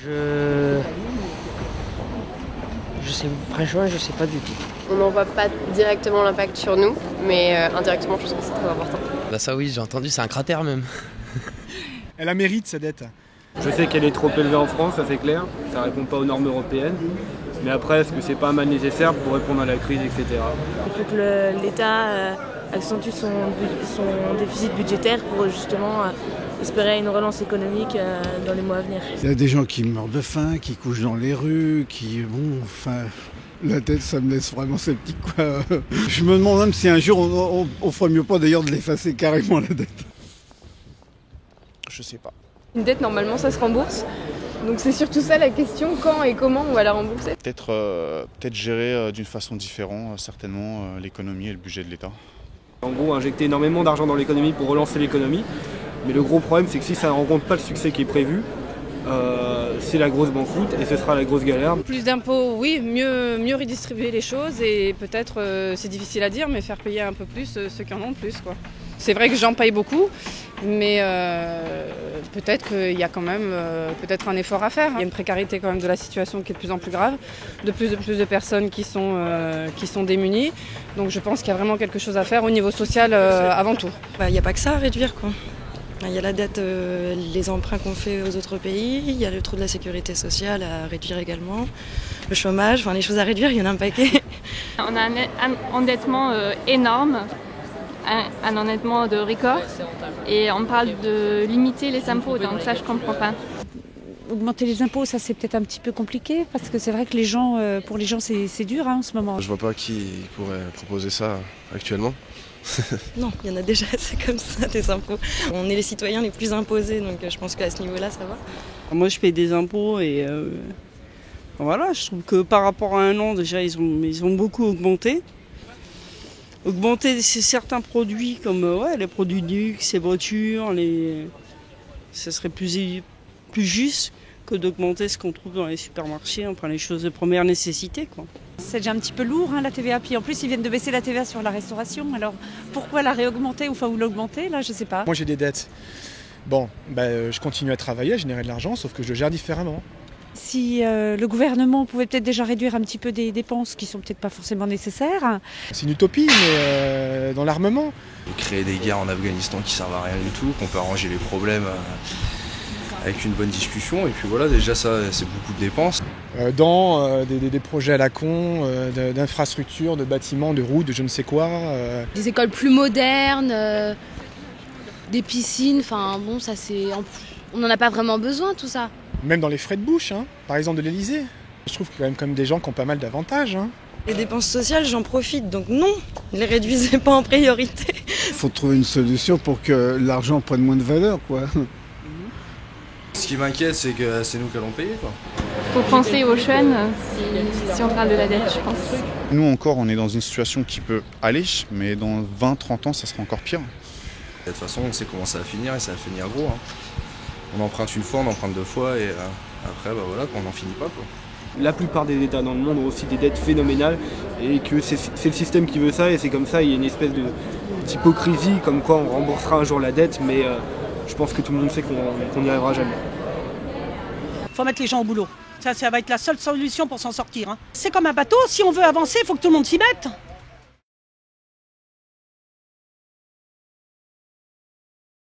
Je sais, franchement, je sais pas du tout. On n'en voit pas directement l'impact sur nous, mais indirectement, je pense que c'est très important. Bah ça oui, j'ai entendu, c'est un cratère même. Elle a mérite sa dette. Je sais qu'elle est trop élevée en France, ça c'est clair, ça répond pas aux normes européennes. Mais après, est-ce que c'est pas un mal nécessaire pour répondre à la crise, etc. Il faut que l'État accentue son déficit budgétaire pour justement espérer une relance économique dans les mois à venir. Il y a des gens qui meurent de faim, qui couchent dans les rues, la tête, ça me laisse vraiment sceptique, quoi. Je me demande même si un jour on ferait mieux pas d'ailleurs de l'effacer carrément, la dette. Je sais pas. Une dette, normalement, ça se rembourse. Donc c'est surtout ça la question, quand et comment on va la rembourser. Peut-être gérer d'une façon différente, certainement, l'économie et le budget de l'État. En gros, injecter énormément d'argent dans l'économie pour relancer l'économie. Mais le gros problème, c'est que si ça ne rencontre pas le succès qui est prévu, c'est la grosse banqueroute et ce sera la grosse galère. Plus d'impôts, oui, mieux redistribuer les choses et peut-être, c'est difficile à dire, mais faire payer un peu plus ceux qui en ont le plus, quoi. C'est vrai que j'en paye beaucoup, mais peut-être qu'il y a quand même peut-être un effort à faire. Il y a une précarité quand même de la situation qui est de plus en plus grave, de plus de personnes qui sont démunies. Donc je pense qu'il y a vraiment quelque chose à faire au niveau social avant tout. Il n'y a pas que ça à réduire, quoi. Il y a la dette, les emprunts qu'on fait aux autres pays, il y a le trou de la sécurité sociale à réduire également, le chômage, les choses à réduire, il y en a un paquet. On a un endettement énorme. Un endettement de record et on parle de limiter les impôts, donc ça je comprends pas. Augmenter les impôts, ça c'est peut-être un petit peu compliqué parce que c'est vrai que pour les gens c'est dur en ce moment. Je vois pas qui pourrait proposer ça actuellement. Non, il y en a déjà assez comme ça des impôts. On est les citoyens les plus imposés, donc je pense qu'à ce niveau-là ça va. Moi je paye des impôts et voilà, je trouve que par rapport à un an déjà ils ont beaucoup augmenté. Augmenter certains produits comme les produits de luxe, les voitures, ce serait plus juste que d'augmenter ce qu'on trouve dans les supermarchés, les choses de première nécessité, quoi. C'est déjà un petit peu lourd la TVA, puis en plus ils viennent de baisser la TVA sur la restauration, alors pourquoi la réaugmenter ou l'augmenter, là je sais pas. Moi j'ai des dettes. Bon, je continue à travailler, à générer de l'argent, sauf que je le gère différemment. Si le gouvernement pouvait peut-être déjà réduire un petit peu des dépenses qui sont peut-être pas forcément nécessaires. C'est une utopie, mais dans l'armement. Créer des guerres en Afghanistan qui servent à rien du tout, qu'on peut arranger les problèmes avec une bonne discussion. Et puis voilà, déjà ça, c'est beaucoup de dépenses. Dans des projets à la con, d'infrastructures, de bâtiments, de routes, de je ne sais quoi. Des écoles plus modernes, des piscines, ça c'est... On n'en a pas vraiment besoin, tout ça. Même dans les frais de bouche, par exemple de l'Elysée. Je trouve qu'il y a quand même comme des gens qui ont pas mal d'avantages. Les dépenses sociales, j'en profite, donc non, ne les réduisez pas en priorité. Il faut trouver une solution pour que l'argent prenne moins de valeur, quoi. Ce qui m'inquiète, c'est que c'est nous qui allons payer, quoi. Faut penser aux jeunes si on parle de la dette, je pense. Nous encore, on est dans une situation qui peut aller, mais dans 20-30 ans, ça sera encore pire. De toute façon, on sait comment ça va finir et ça va finir gros. On emprunte une fois, on emprunte deux fois et après, on n'en finit pas, quoi. La plupart des États dans le monde ont aussi des dettes phénoménales et que c'est le système qui veut ça et c'est comme ça, il y a une espèce d'hypocrisie comme quoi on remboursera un jour la dette, mais je pense que tout le monde sait qu'on n'y arrivera jamais. Il faut mettre les gens au boulot. Ça va être la seule solution pour s'en sortir. C'est comme un bateau, si on veut avancer, il faut que tout le monde s'y mette.